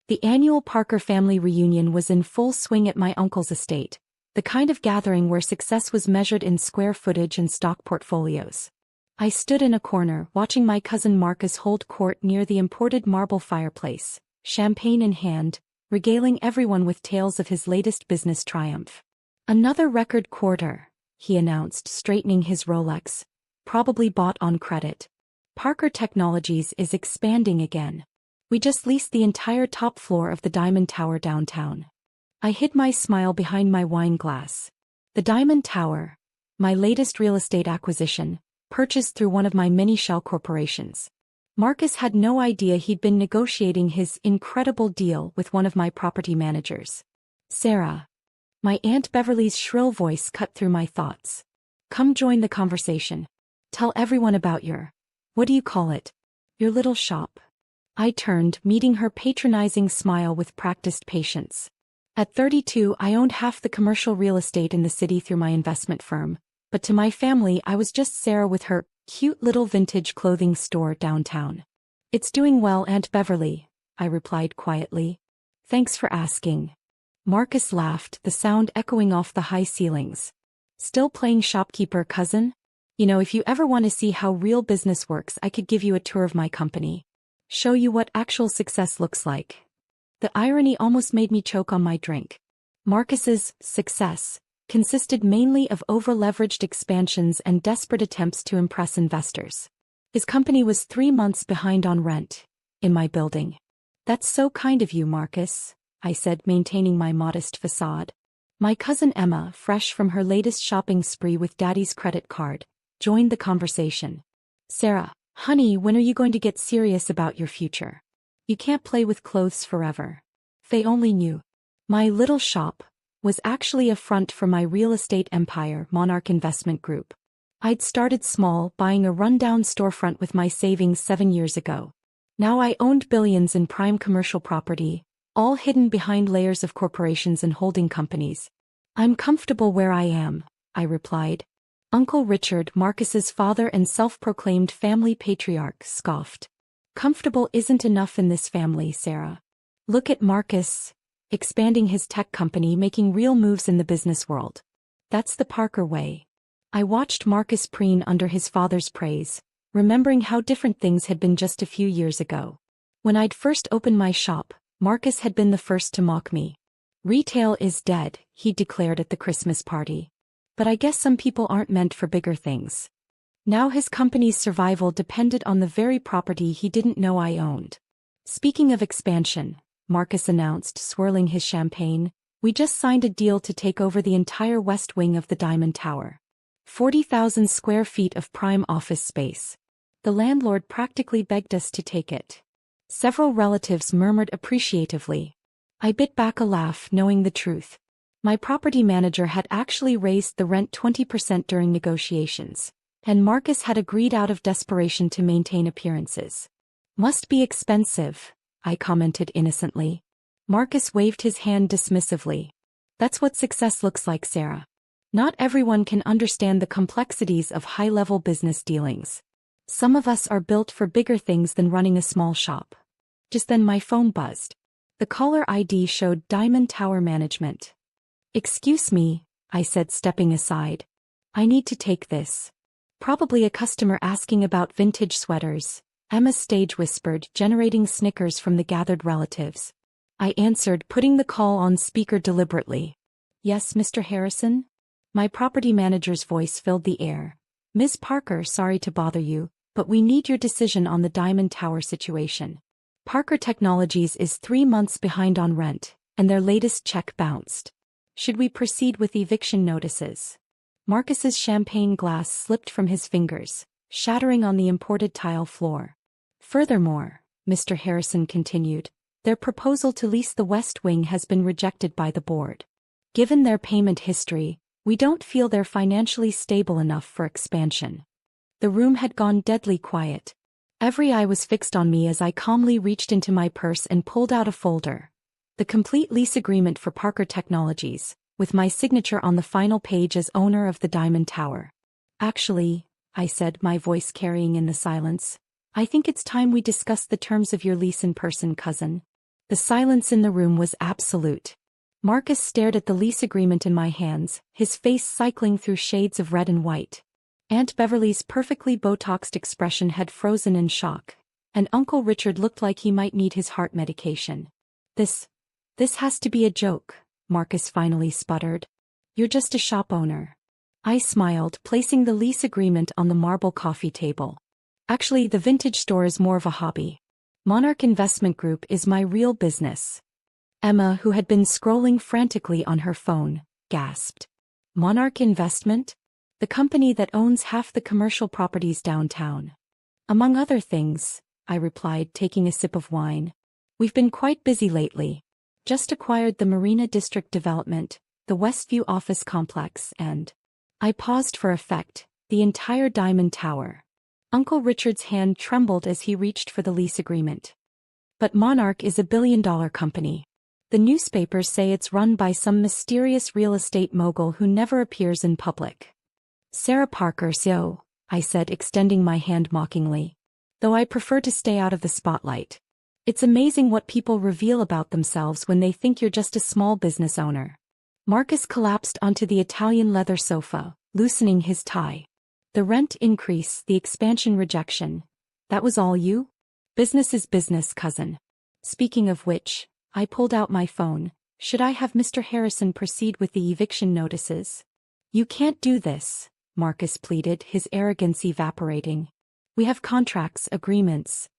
The annual Parker family reunion was in full swing at my uncle's estate, the kind of gathering where success was measured in square footage and stock portfolios. I stood in a corner watching my cousin Marcus hold court near the imported marble fireplace, champagne in hand, regaling everyone with tales of his latest business triumph. "Another record quarter," he announced, straightening his Rolex, probably bought on credit. "Parker Technologies is expanding again. We just leased the entire top floor of the Diamond Tower downtown." I hid my smile behind my wine glass. The Diamond Tower, my latest real estate acquisition, purchased through one of my many shell corporations. Marcus had no idea he'd been negotiating his incredible deal with one of my property managers. "Sarah." My Aunt Beverly's shrill voice cut through my thoughts. "Come join the conversation. Tell everyone about what do you call it? Your little shop." I turned, meeting her patronizing smile with practiced patience. At 32, I owned half the commercial real estate in the city through my investment firm, but to my family I was just Sarah with her cute little vintage clothing store downtown. "It's doing well, Aunt Beverly," I replied quietly. "Thanks for asking." Marcus laughed, the sound echoing off the high ceilings. "Still playing shopkeeper, cousin? If you ever want to see how real business works, I could give you a tour of my company. Show you what actual success looks like." The irony almost made me choke on my drink. Marcus's success consisted mainly of over-leveraged expansions and desperate attempts to impress investors. His company was 3 months behind on rent in my building. "That's so kind of you, Marcus," I said, maintaining my modest facade. My cousin Emma, fresh from her latest shopping spree with Daddy's credit card, joined the conversation. "Sarah, honey, when are you going to get serious about your future? You can't play with clothes forever." They only knew. My little shop was actually a front for my real estate empire, Monarch Investment Group. I'd started small, buying a rundown storefront with my savings 7 years ago. Now I owned billions in prime commercial property, all hidden behind layers of corporations and holding companies. "I'm comfortable where I am," I replied. Uncle Richard, Marcus's father and self-proclaimed family patriarch, scoffed. "Comfortable isn't enough in this family, Sarah. Look at Marcus, expanding his tech company, making real moves in the business world. That's the Parker way." I watched Marcus preen under his father's praise, remembering how different things had been just a few years ago. When I'd first opened my shop, Marcus had been the first to mock me. "Retail is dead," he declared at the Christmas party. "But I guess some people aren't meant for bigger things." Now his company's survival depended on the very property he didn't know I owned. "Speaking of expansion," Marcus announced, swirling his champagne, "we just signed a deal to take over the entire west wing of the Diamond Tower. 40,000 square feet of prime office space. The landlord practically begged us to take it." Several relatives murmured appreciatively. I bit back a laugh, knowing the truth. My property manager had actually raised the rent 20% during negotiations, and Marcus had agreed out of desperation to maintain appearances. "Must be expensive," I commented innocently. Marcus waved his hand dismissively. "That's what success looks like, Sarah. Not everyone can understand the complexities of high-level business dealings. Some of us are built for bigger things than running a small shop." Just then my phone buzzed. The caller ID showed Diamond Tower Management. "Excuse me," I said, stepping aside. "I need to take this." "Probably a customer asking about vintage sweaters," Emma stage whispered, generating snickers from the gathered relatives. I answered, putting the call on speaker deliberately. "Yes, Mr. Harrison?" My property manager's voice filled the air. "Ms. Parker, sorry to bother you, but we need your decision on the Diamond Tower situation. Parker Technologies is 3 months behind on rent, and their latest check bounced. Should we proceed with eviction notices?" Marcus's champagne glass slipped from his fingers, shattering on the imported tile floor. "Furthermore," Mr. Harrison continued, "their proposal to lease the West Wing has been rejected by the board. Given their payment history, we don't feel they're financially stable enough for expansion." The room had gone deadly quiet. Every eye was fixed on me as I calmly reached into my purse and pulled out a folder. The complete lease agreement for Parker Technologies, with my signature on the final page as owner of the Diamond Tower. "Actually," I said, my voice carrying in the silence, "I think it's time we discuss the terms of your lease in person, cousin." The silence in the room was absolute. Marcus stared at the lease agreement in my hands, his face cycling through shades of red and white. Aunt Beverly's perfectly Botoxed expression had frozen in shock, and Uncle Richard looked like he might need his heart medication. This has to be a joke, Marcus finally sputtered. You're just a shop owner. I smiled, placing the lease agreement on the marble coffee table. Actually, the vintage store is more of a hobby. Monarch Investment Group is my real business. Emma, who had been scrolling frantically on her phone, gasped. Monarch Investment? The company that owns half the commercial properties downtown. Among other things, I replied, taking a sip of wine. We've been quite busy lately. Just acquired the Marina District development, the Westview office complex, and... I paused for effect, the entire Diamond Tower. Uncle Richard's hand trembled as he reached for the lease agreement. But Monarch is a billion-dollar company. The newspapers say it's run by some mysterious real estate mogul who never appears in public. Sarah Parker, so, I said, extending my hand mockingly. Though I prefer to stay out of the spotlight. It's amazing what people reveal about themselves when they think you're just a small business owner. Marcus collapsed onto the Italian leather sofa, loosening his tie. The rent increase, the expansion rejection. That was all you? Business is business, cousin. Speaking of which, I pulled out my phone. Should I have Mr. Harrison proceed with the eviction notices? You can't do this, Marcus pleaded, his arrogance evaporating. We have contracts, agreements.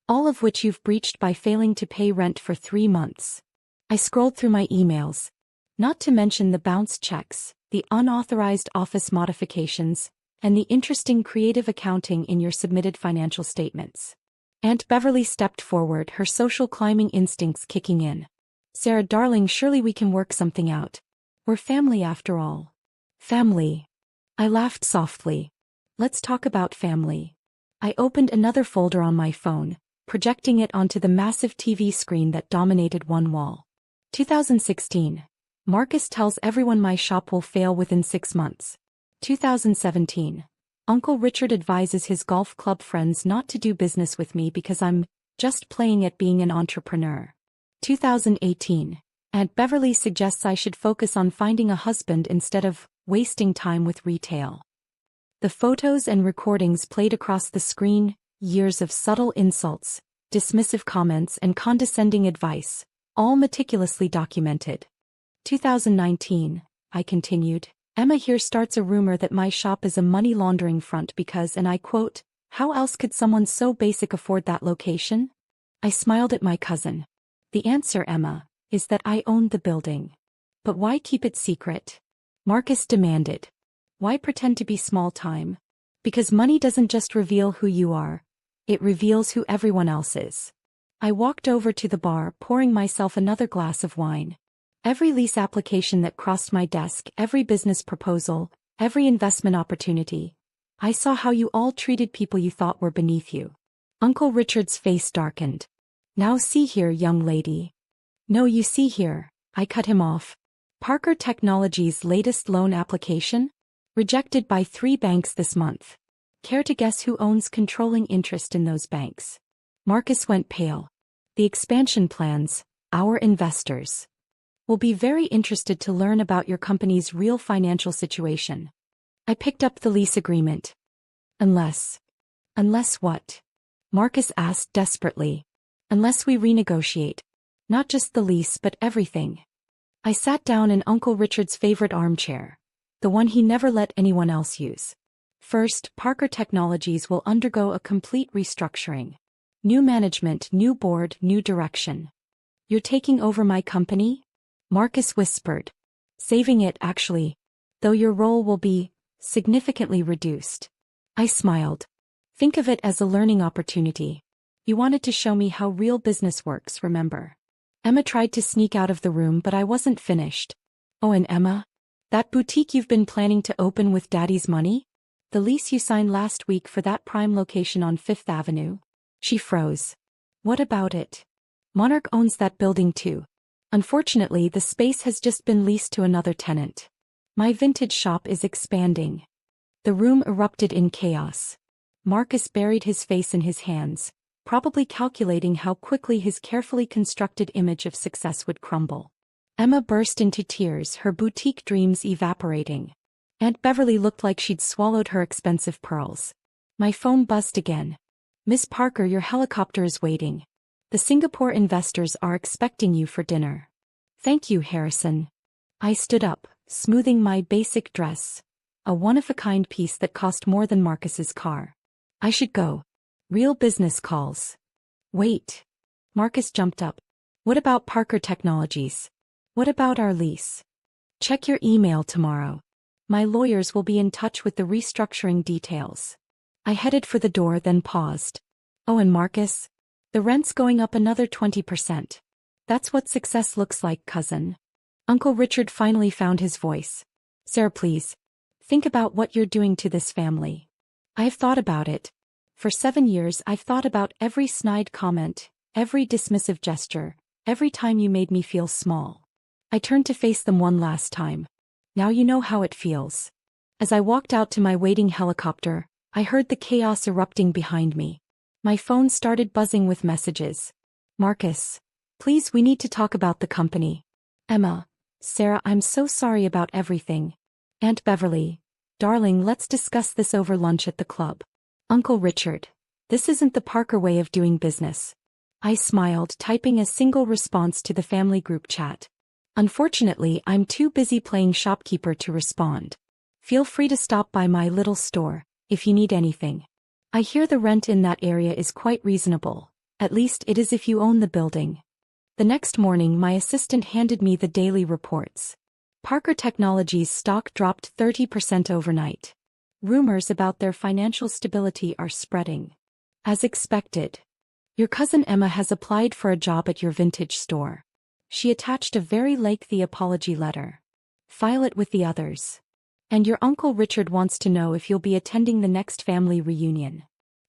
All of which you've breached by failing to pay rent for 3 months. I scrolled through my emails. Not to mention the bounced checks, the unauthorized office modifications, and the interesting creative accounting in your submitted financial statements. Aunt Beverly stepped forward, her social climbing instincts kicking in. Sarah, darling, surely we can work something out. We're family after all. Family. I laughed softly. Let's talk about family. I opened another folder on my phone, projecting it onto the massive TV screen that dominated one wall. 2016. Marcus tells everyone my shop will fail within 6 months. 2017. Uncle Richard advises his golf club friends not to do business with me because I'm just playing at being an entrepreneur. 2018. Aunt Beverly suggests I should focus on finding a husband instead of wasting time with retail. The photos and recordings played across the screen, years of subtle insults, dismissive comments, and condescending advice, all meticulously documented. 2019, I continued. Emma here starts a rumor that my shop is a money laundering front because, and I quote, how else could someone so basic afford that location? I smiled at my cousin. The answer, Emma, is that I own the building. But why keep it secret? Marcus demanded. Why pretend to be small time? Because money doesn't just reveal who you are, it reveals who everyone else is. I walked over to the bar, pouring myself another glass of wine. Every lease application that crossed my desk, every business proposal, every investment opportunity. I saw how you all treated people you thought were beneath you. Uncle Richard's face darkened. Now see here, young lady. No, you see here, I cut him off. Parker Technologies' latest loan application? Rejected by 3 banks this month. Care to guess who owns controlling interest in those banks? Marcus went pale. The expansion plans, our investors. Will be very interested to learn about your company's real financial situation. I picked up the lease agreement. Unless what? Marcus asked desperately. Unless we renegotiate. Not just the lease but everything. I sat down in Uncle Richard's favorite armchair. The one he never let anyone else use. First, Parker Technologies will undergo a complete restructuring. New management, new board, new direction. You're taking over my company? Marcus whispered. Saving it, actually. Though your role will be significantly reduced. I smiled. Think of it as a learning opportunity. You wanted to show me how real business works, remember? Emma tried to sneak out of the room, but I wasn't finished. Oh, and Emma? That boutique you've been planning to open with Daddy's money? The lease you signed last week for that prime location on 5th Avenue? She froze. What about it? Monarch owns that building too. Unfortunately, the space has just been leased to another tenant. My vintage shop is expanding. The room erupted in chaos. Marcus buried his face in his hands, probably calculating how quickly his carefully constructed image of success would crumble. Emma burst into tears, her boutique dreams evaporating. Aunt Beverly looked like she'd swallowed her expensive pearls. My phone buzzed again. "Miss Parker, your helicopter is waiting. The Singapore investors are expecting you for dinner." "Thank you, Harrison." I stood up, smoothing my basic dress, a one-of-a-kind piece that cost more than Marcus's car. "I should go. Real business calls." "Wait." Marcus jumped up. "What about Parker Technologies? What about our lease? Check your email tomorrow. My lawyers will be in touch with the restructuring details." I headed for the door, then paused. "Oh, and Marcus? The rent's going up another 20%. That's what success looks like, cousin." Uncle Richard finally found his voice. "Sarah, please. Think about what you're doing to this family." "I have thought about it. For 7 years I've thought about every snide comment, every dismissive gesture, every time you made me feel small. I turned to face them one last time. Now you know how it feels." As I walked out to my waiting helicopter, I heard the chaos erupting behind me. My phone started buzzing with messages. "Marcus, please, we need to talk about the company." "Emma, Sarah, I'm so sorry about everything." "Aunt Beverly, darling, let's discuss this over lunch at the club." "Uncle Richard, this isn't the Parker way of doing business." I smiled, typing a single response to the family group chat. "Unfortunately, I'm too busy playing shopkeeper to respond. Feel free to stop by my little store if you need anything. I hear the rent in that area is quite reasonable. At least it is if you own the building." The next morning, my assistant handed me the daily reports. Parker Technologies' stock dropped 30% overnight. Rumors about their financial stability are spreading. As expected. "Your cousin Emma has applied for a job at your vintage store. She attached a very lengthy apology letter. File it with the others. And your Uncle Richard wants to know if you'll be attending the next family reunion."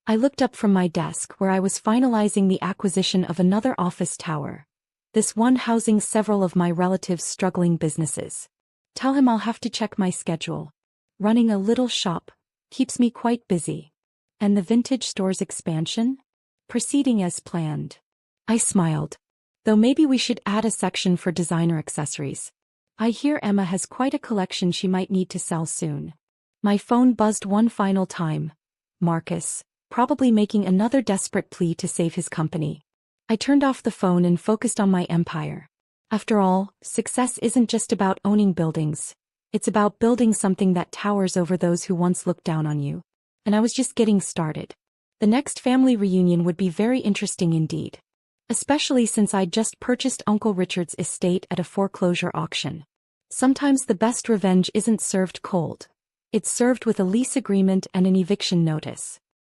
I looked up from my desk where I was finalizing the acquisition of another office tower, this one housing several of my relatives' struggling businesses. "Tell him I'll have to check my schedule. Running a little shop keeps me quite busy." "And the vintage store's expansion?" "Proceeding as planned." I smiled. "Though maybe we should add a section for designer accessories. I hear Emma has quite a collection she might need to sell soon." My phone buzzed one final time. Marcus, probably making another desperate plea to save his company. I turned off the phone and focused on my empire. After all, success isn't just about owning buildings. It's about building something that towers over those who once looked down on you. And I was just getting started. The next family reunion would be very interesting indeed. Especially since I'd just purchased Uncle Richard's estate at a foreclosure auction. Sometimes the best revenge isn't served cold. It's served with a lease agreement and an eviction notice.